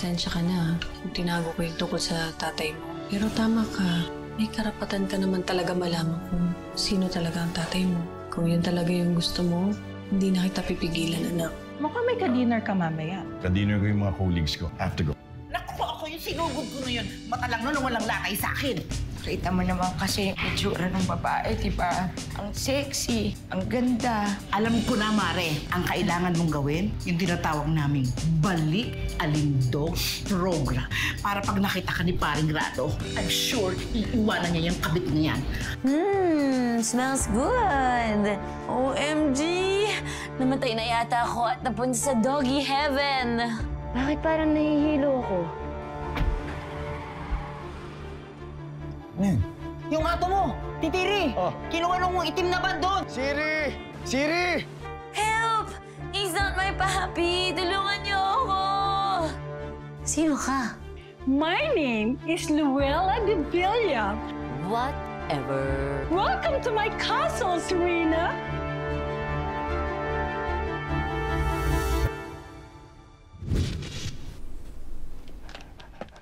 pasensya ka na kung tinago ko yung tungkol sa tatay mo. Pero tama ka. May karapatan ka naman talaga malaman kung sino talaga ang tatay mo. Kung yun talaga yung gusto mo, hindi na kita pipigilan, anak. Mukhang may ka-dinner ka mamaya. Ka-dinner ko yung mga colleagues ko. I have to go. Naku, ako yung sinugod ko na yun. Mata lang nun, walang lakay sa akin. Kita mo naman kasi yung itsura ng babae, di ba? Ang sexy, ang ganda. Alam ko na, Mare, ang kailangan mong gawin, yung tinatawag naming balik alindog program. Para pag nakita ka ni Paring Rado, I'm sure iiwanan niya yung kabit niya yan. Smells good. OMG! Namatay na yata ako at napunta sa doggy heaven. Bakit parang nahihilo ako? Yung ato mo, titiri! Kinuha nung itim na band doon! Siri! Siri! Help! He's not my papi! Tulungan niyo ako! Sino ka? My name is Luella de Villa. Whatever. Welcome to my castle, Serena.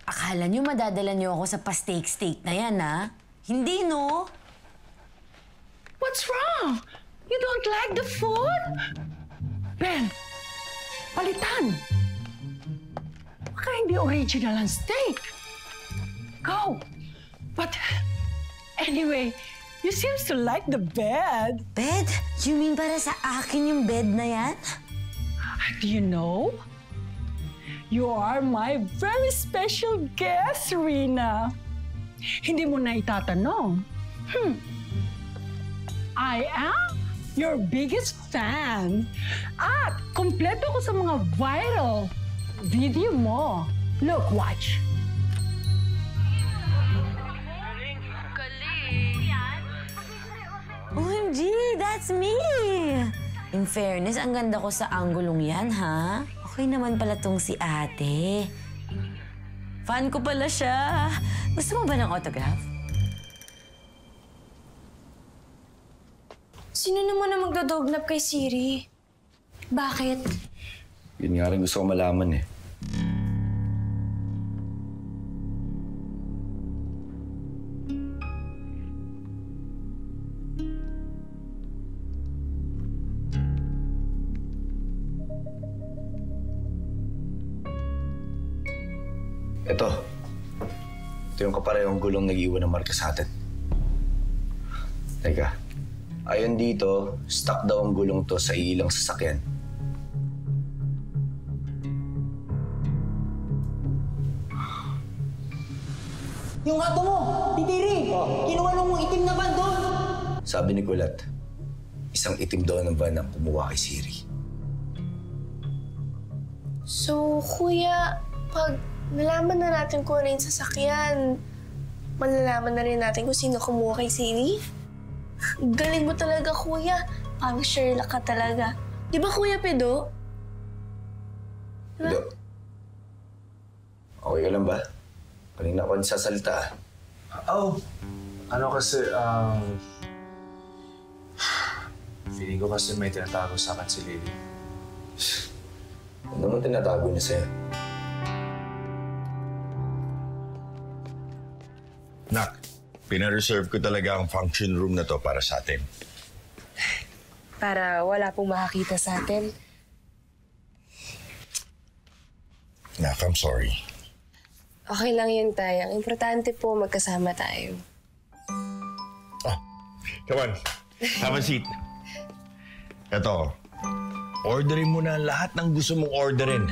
Akala niyo madadala niyo ako sa pa-steak-steak na yan, ha? Hindi, no? What's wrong? You don't like the food? Ben, palitan. Baka hindi original ang steak. Go. But anyway, you seems to like the bed. Bed? You mean para sa akin yung bed na yan? Do you know? You are my very special guest, Serena. Hindi mo na itatanong. I am your biggest fan. At kompleto ko sa mga viral video mo. Look, watch. OMG, that's me! In fairness, ang ganda ko sa anggulong yan, ha? Okay naman pala tong si ate. Fan ko pala siya. Gusto mo ba ng autograph? Sino naman na magdodognap kay Siri? Bakit? Yun nga rin gusto ko malaman eh. Ito yung kaparehong gulong nag-iwan ng marka sa atin. Teka, ayon dito, stuck daw ang gulong to sa ilang sasakyan. Yung ato mo, titiri! Kinuha nung itim na band doon! Sabi ni Kulat, isang itim daw ng van ang kumuha kay Siri. So, kuya, pag nalaman na natin kung ano yung sasakyan, malalaman na rin natin kung sino kumuha kay Siri? Galing mo talaga, kuya. Pang Sherlock ka talaga. Di ba, Kuya Pedro? Pedro, okay ka lang ba? Kanina ako nagsasalita. Ano kasi, feeling ko kasi may tinatago sa akin si Lily. Ano naman tinatago niya sa'yo? Nak, pinareserve ko talaga ang function room na to para sa atin. Para wala pong makakita sa atin. Nak, I'm sorry. Okay lang yun, Tay. Ang importante po, magkasama tayo. Come on, have a seat. Ito, orderin mo na lahat ng gusto mong orderin.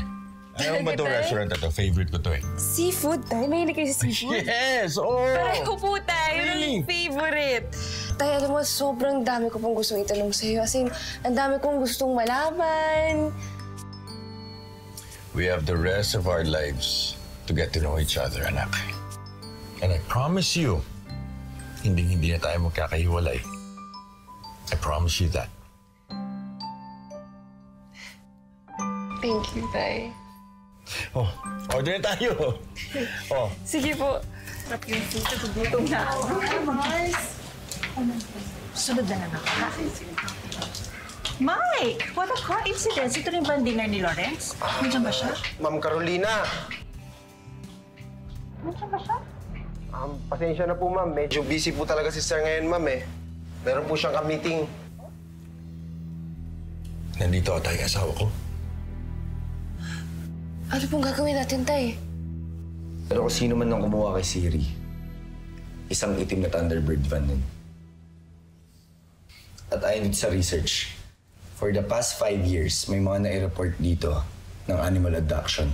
Ano ba itong restaurant na to? Favorite ko to eh. Seafood, Tay? Mahilig kayo sa seafood? Yes! Oh! Pareho po tayo ng favorite. Tay, alam mo, sobrang dami ko pong gustong itanong sa'yo. As in, ang dami kong gustong malaman. We have the rest of our lives to get to know each other, anak. And I promise you, hindi na tayo magkakahiwalay. I promise you that. Thank you, Tay. Oh, order na tayo. Oh. Sige po. Gutom na ako. Sunod na lang ako, ha? Mike, what a coincidence. Ito rin ba ang dinner ni Lawrence? Nandiyan ba siya? Ma'am Carolina, Pasensya na po, ma'am. Medyo busy po talaga si sir ngayon, ma'am, eh. Meron po siyang ka-meeting. Nandito ata yung asawa ko. Ano pong gagawin natin, Tay? Pero kung sino man nang kumuha kay Siri, isang itim na Thunderbird van din. At ayon sa research, for the past 5 years, may mga nai-report dito ng animal abduction.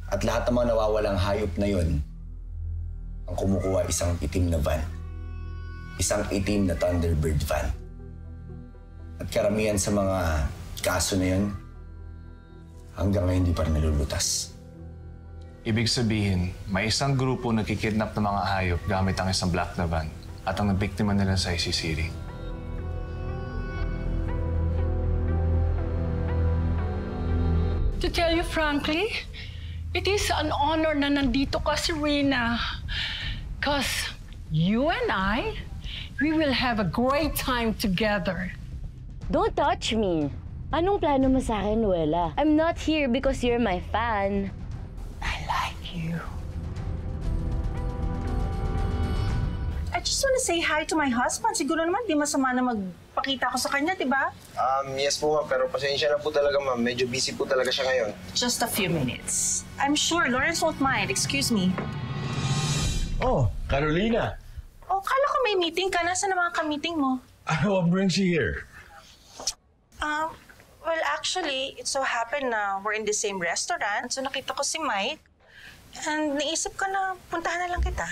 At lahat ng mga nawawalang hayop na yon, ang kumukuha isang itim na van. Isang itim na Thunderbird van. At karamihan sa mga kaso na yun, hanggang ngayon hindi pa rin nalulutas. Ibig sabihin, may isang grupo nagkikidnap ng mga hayop gamit ang isang black na van at ang nabiktima nila sa si Siri. To tell you frankly, it is an honor na nandito ka, Serena. Because you and I, we will have a great time together. Don't touch me. Anong plano mo sa akin, Nuela? I'm not here because you're my fan. I like you. I just want to say hi to my husband. Siguro naman di masama na magpakita ko sa kanya, di ba? Yes po, ma'am. Pero pasensya na po talaga, ma'am. Medyo busy po talaga siya ngayon. Just a few minutes. I'm sure Lawrence won't mind. Excuse me. Oh, Carolina. Oh, kala ko may meeting ka. Nasaan ang mga ka-meeting mo? What brings you here? Well, actually, it so happened na we're in the same restaurant. So nakita ko si Mike. And naisip ko na puntahan na lang kita.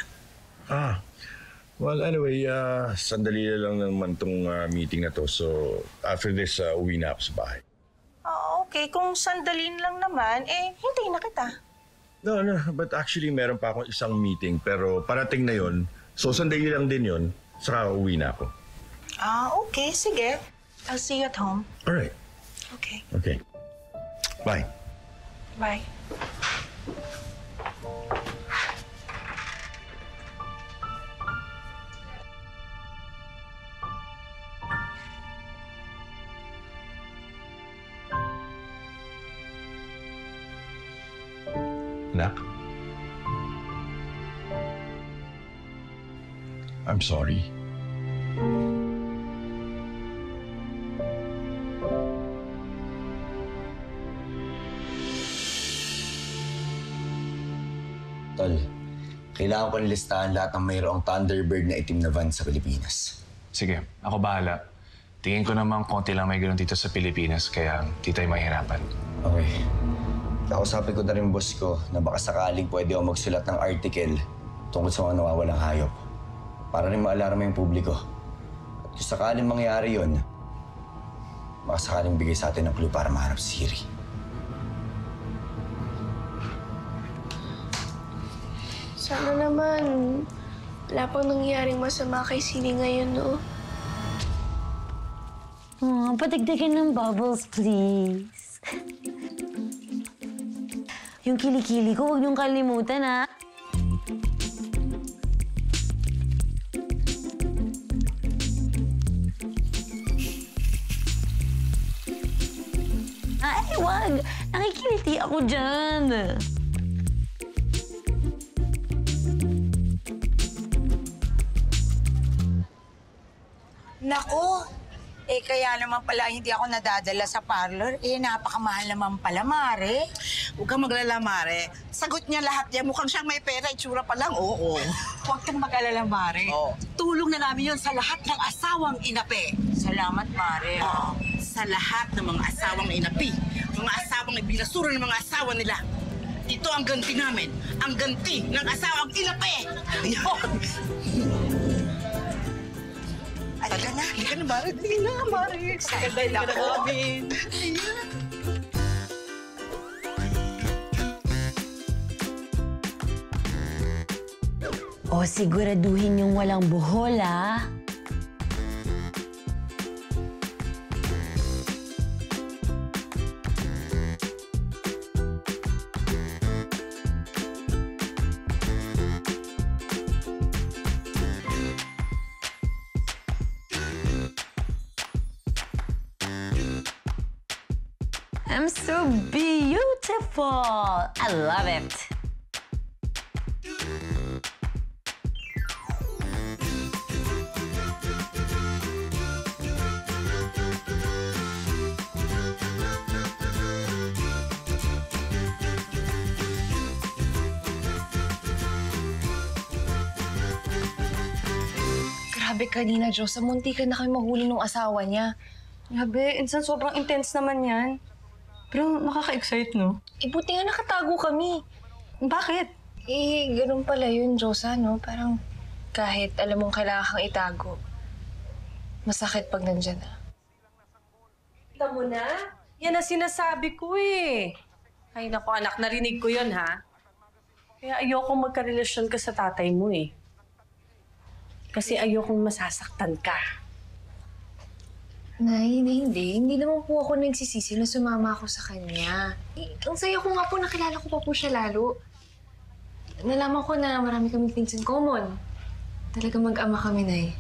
Well, anyway, sandali na lang naman tong meeting na to. So, after this, uwi na ako sa bahay. Okay. Kung sandalin lang naman, hintayin na kita. No, but actually, meron pa akong isang meeting. Pero parating na yon. So, sandali lang din yon. Saka uwi na ako. Okay. Sige. I'll see you at home. All right. Okay. Okay. Bye. Bye. Nak? I'm sorry. Tol, kailangan ko listahan lahat ng mayroong Thunderbird na itim na van sa Pilipinas. Sige, ako bahala. Tingin ko naman konti lang may gano'n dito sa Pilipinas, kaya di tayo mahirapan. Okay. Kausapin ko na rin boss ko na baka sakaling pwede ako magsulat ng article tungkol sa mga nawawalang hayop para rin maalarma yung publiko. At kung sakaling mangyari yun, baka sakaling bigay sa atin ng clue para mahanap si Siri. Sana naman wala pang nangyaring masama kay Siri ngayon, no? Patigdagan ng bubbles, please. Yung kilikili ko, huwag niyong kalimutan, ha? Ay, wag! Nakikiliti ako dyan. Naku! Kaya naman pala hindi ako nadadala sa parlor. Napakamahal naman pala, Mare. Huwag kang maglala, Mare. Sagot niya lahat yan. Mukhang siyang may pera, itsura pa lang, oo. Huwag kang mag-alala, Mare. Tulong na namin yun sa lahat ng asawang inapi. Salamat, Mare. Sa lahat ng mga asawang inapi. Mga asawang ibinasura ng mga asawa nila. Ito ang ganti namin. Ang ganti ng asawang inapi. Halika na. Halika na, Mare. Halika na, Mare. Saganday na namin. O, siguraduhin yung walang buhol, ha? I'm so beautiful. I love it. Grabe kanina, Diyos. Munti ka na kayo mahuli ng asawa niya. Grabe, insan sobrang intense naman yan. Pero nakaka-excite, no? Buti nga nakatago kami. Bakit? Ganun pala yun, Diyosa, no? Parang kahit alam mong kailangan kang itago, masakit pag nandyan na. Kita mo na? Yan ang sinasabi ko eh. Ay naku anak, narinig ko yun ha. Kaya ayokong magkarelasyon ka sa tatay mo eh. Kasi ayokong masasaktan ka. Nay, hindi. Hindi naman po ako nagsisisi na sumama ako sa kanya. Ang saya ko nga po, nakilala ko pa po siya lalo. Nalaman ko na marami kaming things in common. Talaga mag-ama kami, Nay.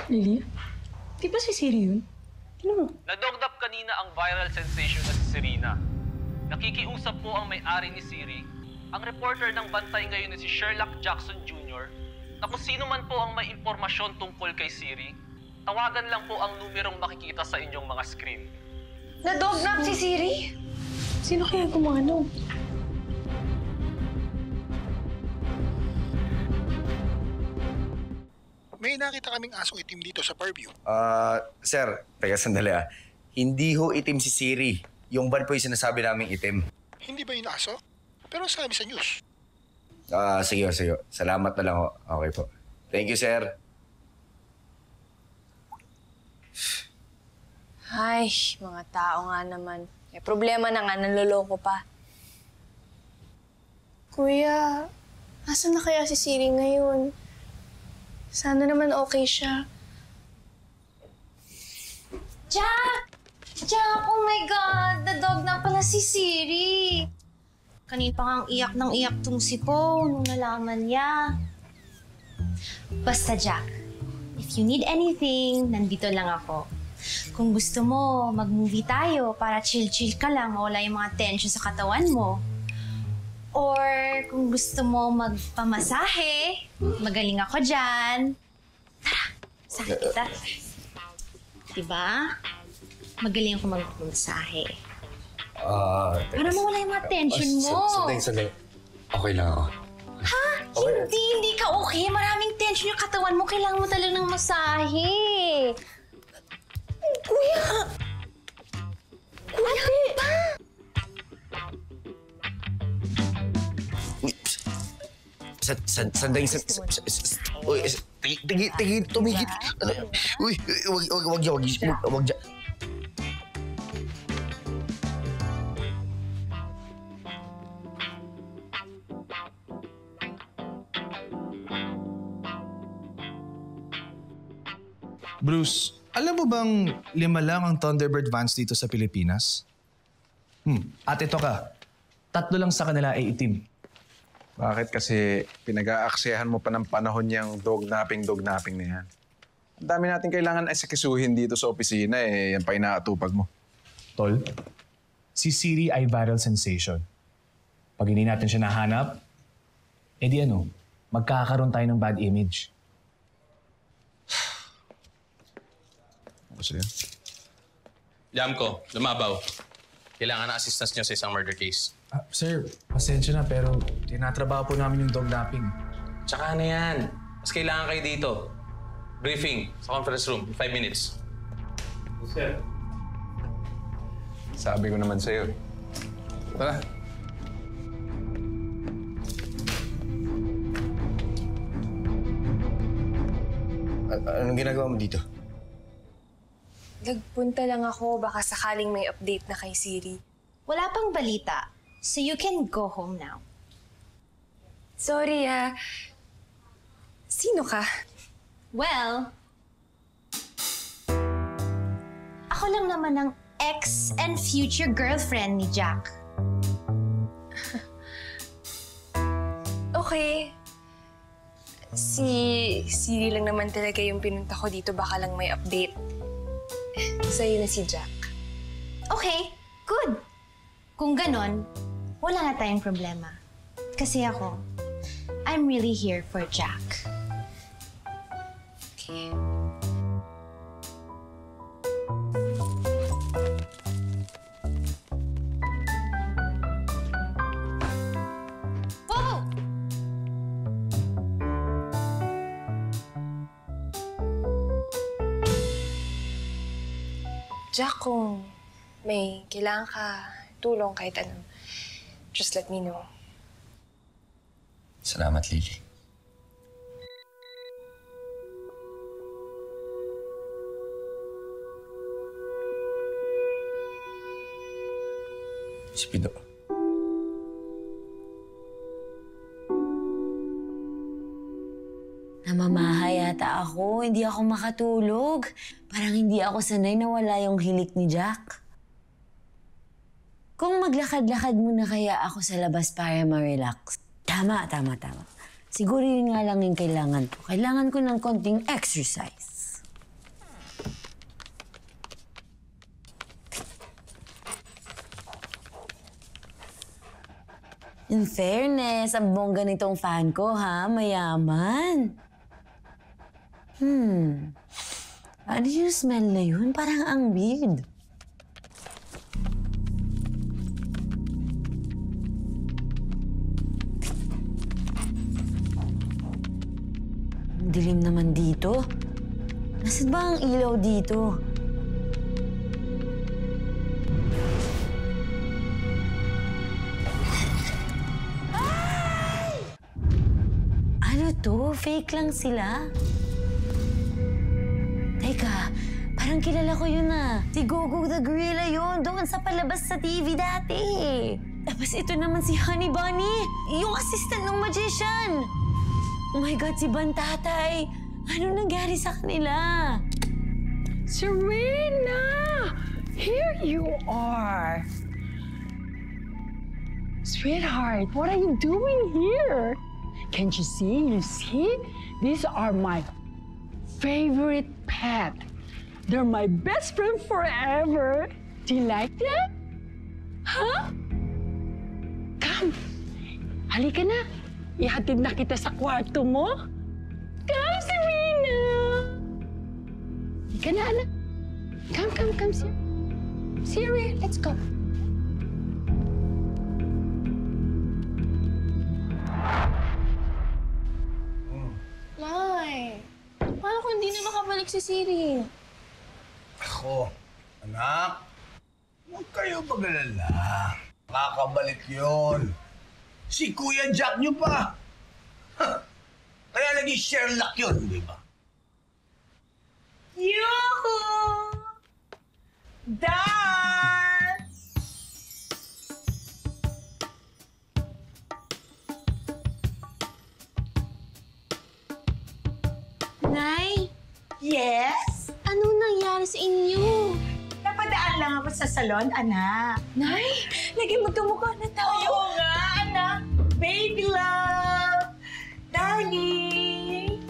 Lily? Di ba si Siri yun? Ano? Nadogdap kanina ang viral sensation na si Serena. Nakikiusap po ang may-ari ni Siri, ang reporter ng Bantay ngayon na si Sherlock Jackson Jr., na kung sino man po ang may impormasyon tungkol kay Siri, tawagan lang po ang numerong makikita sa inyong mga screen. Nadognap si Siri? Sino kaya gumano? May nakita kaming asong itim dito sa Parview. Sir, teka sandali ah. Hindi ho itim si Siri. Yung ban po yung sinasabi naming itim. Hindi ba yun aso? Pero sabi sa news. Sige. Salamat na lang ho. Okay po. Thank you, sir. Ay, mga tao nga naman. May problema na nga, nanloloko pa. Kuya, asan na kaya si Siri ngayon? Sana naman okay siya. Jack! Jack, oh my God! Nadog na pala si Siri. Kanina pa nga iyak ng iyak tong si Po nung nalaman niya. Basta Jack, if you need anything, nandito lang ako. Kung gusto mo, mag-movie tayo para chill-chill ka lang, mawala yung mga tension sa katawan mo. Or kung gusto mo magpamasahe, magaling ako dyan. Tara, sakit kita. Diba? Magaling ako magpamasahe. Para mawala yung mga tension mo. Sandali. Okay lang ako. Ha? Okay. Hindi ka okay. Maraming tension yung katawan mo. Kailangan mo talaga ng masahe. Kuya! Kuya! Pa! Sandali. Uy, tumigil. Uy, wag dyan. Bruce, alam mo bang 5 lang ang Thunderbird vans dito sa Pilipinas? At ito ka, 3 lang sa kanila ay itim. Bakit? Kasi pinag-aaksyahan mo pa ng panahon niyang dog-napping na yan. Ang dami natin kailangan asikisuhin dito sa opisina eh. Yan pa inaatupag mo. Tol, si Siri ay viral sensation. Pag hindi natin siya nahanap, edi magkakaroon tayo ng bad image. Kasi Jamco, lumabaw. Kailangan na assistance niyo sa isang murder case. Sir, pasensya na pero tinatrabaho po namin yung dog napping. Tsaka na yan. Mas kailangan kayo dito. Briefing sa conference room, 5 minutes. Sir. Sabi ko naman sa'yo. Tara. Anong ginagawa mo dito? Nagpunta lang ako, baka sakaling may update na kay Siri. Wala pang balita, so you can go home now. Sorry, sino ka? Well, ako lang naman ang ex and future girlfriend ni Jack. Okay. Si Siri lang naman talaga yung pinunta ko dito, baka lang may update. Sa'yo na si Jack. Okay, good. Kung ganon, wala na tayong problema. Kasi ako, I'm really here for Jack. Okay. Whoa! Jack, kung may kailangan ka tulong kahit ano, just let me know. Salamat, Lily. Si Pido. Namamaha yata ako. Hindi ako makatulog. Parang hindi ako sanay na wala yung hilik ni Jack. Kung maglakad-lakad muna kaya ako sa labas para ma-relax. Tama. Siguro yun nga lang yung kailangan ko. Kailangan ko ng konting exercise. In fairness, ang bongga nitong fan ko, ha? Mayaman. Ano yung smell na yun? Parang ang weird. Ang dilim naman dito. Nasaan ba ang ilaw dito? Ay! Ano to? Fake lang sila? Teka, parang kilala ko yun Si Gogo the Gorilla yun, doon sa palabas sa TV dati. Tapos ito naman si Honey Bunny, yung assistant ng magician. Oh my God, si Bantatay. Ano nangyari sa kanila? Serena! Here you are. Sweetheart, what are you doing here? Can't you see? You see? These are my favorite pet. They're my best friend forever. Do you like that? Huh? Come. Halika na. Ihatid na kita sa kwarto mo. Come, Serena. Halika na, anak. Come, Siri. Siri, let's go. Nay, paano kung hindi na makabalik si Siri? Ako, anak, huwag kayo mag-alala. Makakabalik yun. Si Kuya Jack nyo pa. Kaya naging Sherlock yun, di ba? Yuhu! Dad! Nay? Yes? Ano nangyari sa inyo? Napadaan lang ako sa salon, anak. Nay, naging magkamukha na tayo. Oo nga, anak. Baby love. Darling.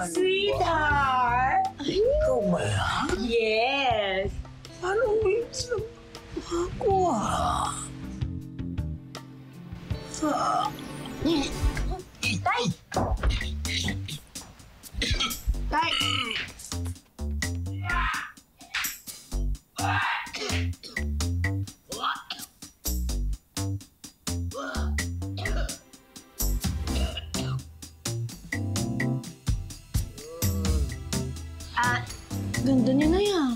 Sweetheart. Ikaw ba yan? Yes. Paano mo yung ako Tay! Tay! Ganda niya na yan.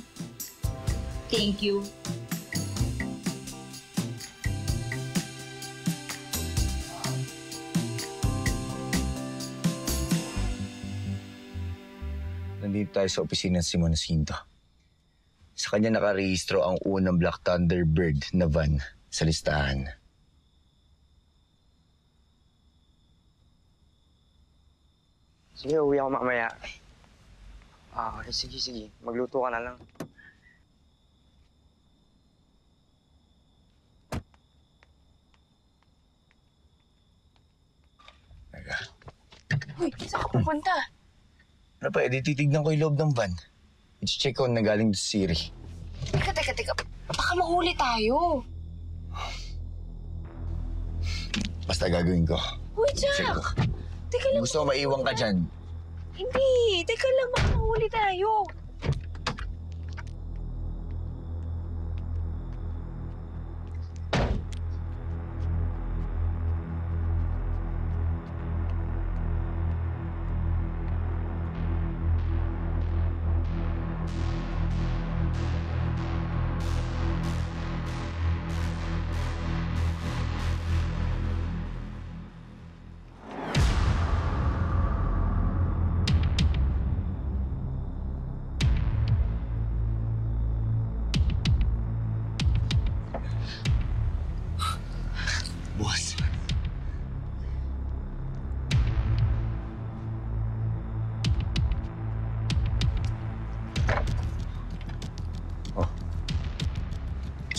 Thank you. Nandito tayo sa opisina si Monacinto. Sa kanya nakarehistro ang unang Black Thunderbird na van sa listahan. Sige, uwi ako mamaya. Sige. Magluto ka na lang. Uy, saan ka pupunta? Ano pa, titignan ko yung loob ng van. I-check ko na galing sa Siri. Teka. Baka mahuli tayo. Basta gagawin ko. Uy, Jack! Check ko. Teka lang. Gusto ko maiwan ka dyan. Hindi. Teka lang, baka mahuli tayo.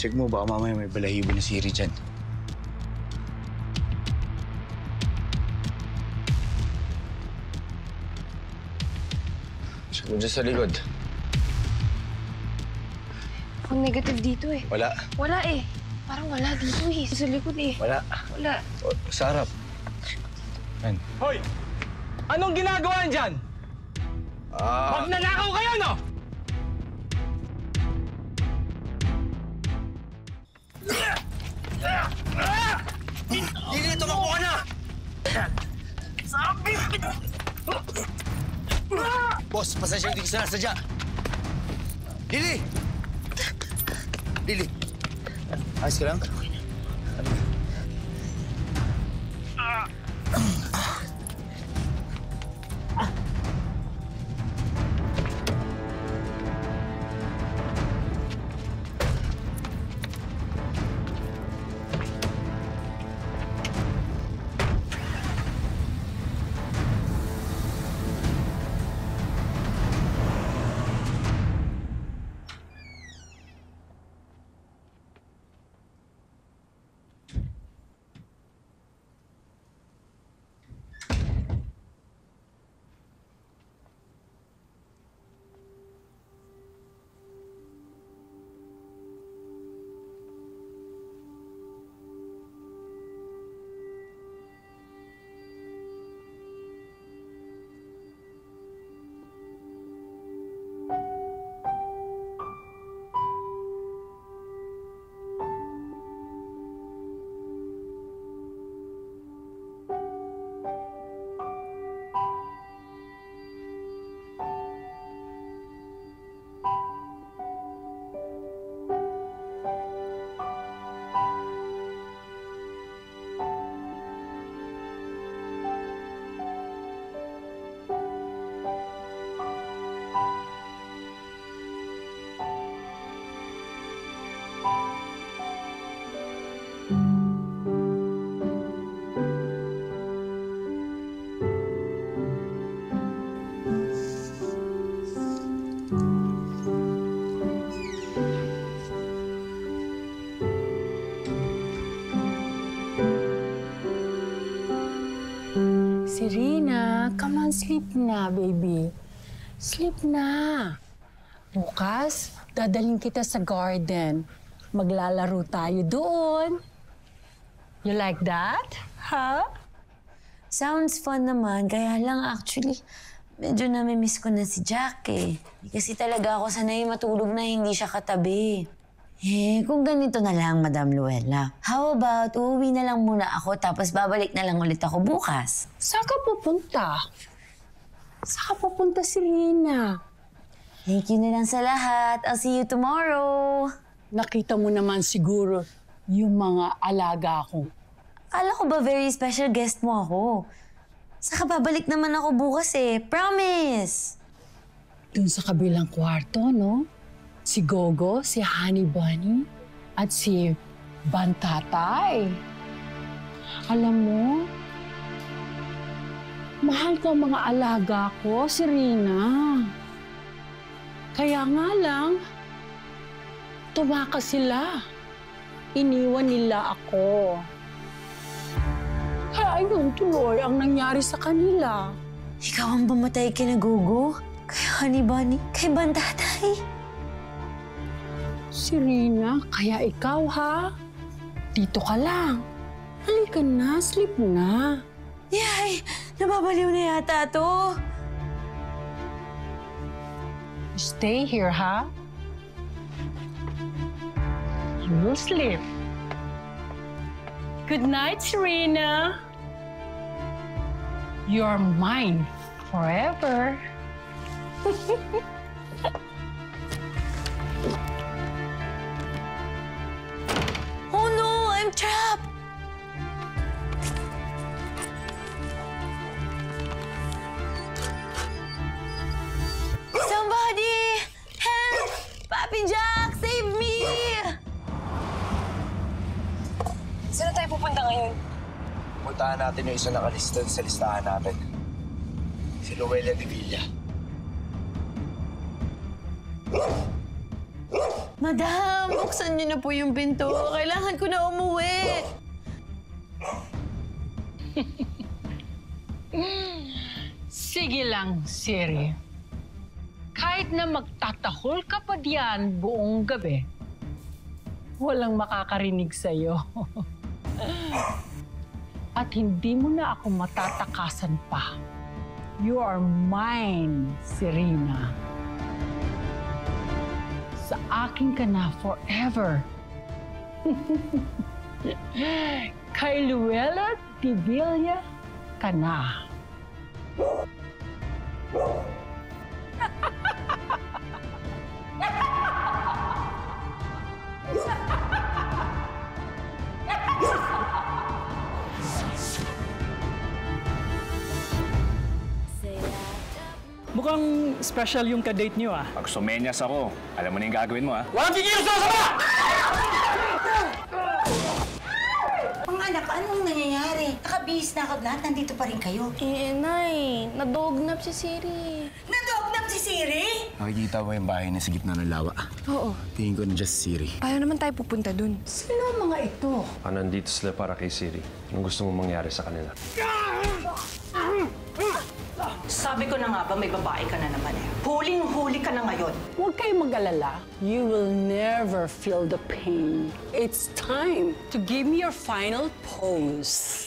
Check mo, baka mamaya may balahibo na Siri dyan. Check mo dyan sa likod. Ang negative dito eh. Wala. Wala eh. Parang wala dito eh. Sa likod eh. Wala. Wala. O, sa harap. Yan. Hoy! Anong ginagawa dyan? Magnanakaw kayo, no? Lili, tumakbo ka na! Sabi! Boss, pasensya hindi ko sinasadya. Lili! Lili! Ayos ka lang? Serena, come on, sleep na, baby. Sleep na. Bukas, dadaling kita sa garden. Maglalaro tayo doon. You like that? Huh? Sounds fun naman. Kaya lang actually, medyo nami-miss ko na si Jack eh. Kasi talaga ako sanay matulog na hindi siya katabi. Eh, kung ganito na lang, Madam Luella. How about uuwi na lang muna ako tapos babalik na lang ulit ako bukas? Saan ka pupunta? Saan ka pupunta, Serena? Thank you na lang sa lahat. I'll see you tomorrow. Nakita mo naman siguro yung mga alaga ko. Akala ko ba very special guest mo ako? Saka babalik naman ako bukas eh. Promise! Dun sa kabilang kwarto, no? Si Gogo, si Honey Bunny, at si Bantatay. Alam mo, mahal ko ang mga alaga ko, Serena. Kaya nga lang, tumakas sila. Iniwan nila ako. Kaya ayun tuloy ang nangyari sa kanila. Ikaw ang bumatay kina Gogo, kay Honey Bunny, kay Bantatay. Serena, kaya ikaw ha? Dito ka lang. Halika na, sleep na. Yay! Nababaliw na yata to. Stay here, ha? You will sleep. Good night, Serena. You're mine forever. Oh no, I'm trapped! Somebody! Help! Papi Jack, save me! Saan tayo pupunta ngayon? Puntahan natin yung isa nakalista sa listahan natin. Si Luella de Villa. Madam, buksan niyo na po yung pinto. Kailangan ko na umuwi. Sige lang, Siri. Kahit na magtatahol ka pa diyan buong gabi, walang makakarinig sa'yo. At hindi mo na ako matatakasan pa. You are mine, Serena. Sa akin ka na forever. Kay Luella de Villa ka na. Mukhang special yung ka-date niyo ah. Pag sumenyas ako, alam mo na yung gagawin mo ah. Walang kikilos sa sama! Mga anak, anong nangyayari? Nakabihis na ako lahat, nandito pa rin kayo. Nay, nadognap si Siri. Nadognap si Siri? Nakikita mo yung bahay na sa gitna ng lawa. Oo. Tingin ko na just Siri. Paano naman tayo pupunta dun? Sino ang mga ito? Nandito sila para kay Siri. Anong gusto mong mangyari sa kanila? Sabi ko na nga ba may babae ka na naman eh. Huling-huli ka na ngayon. Huwag kayong mag-alala. You will never feel the pain. It's time to give me your final pose.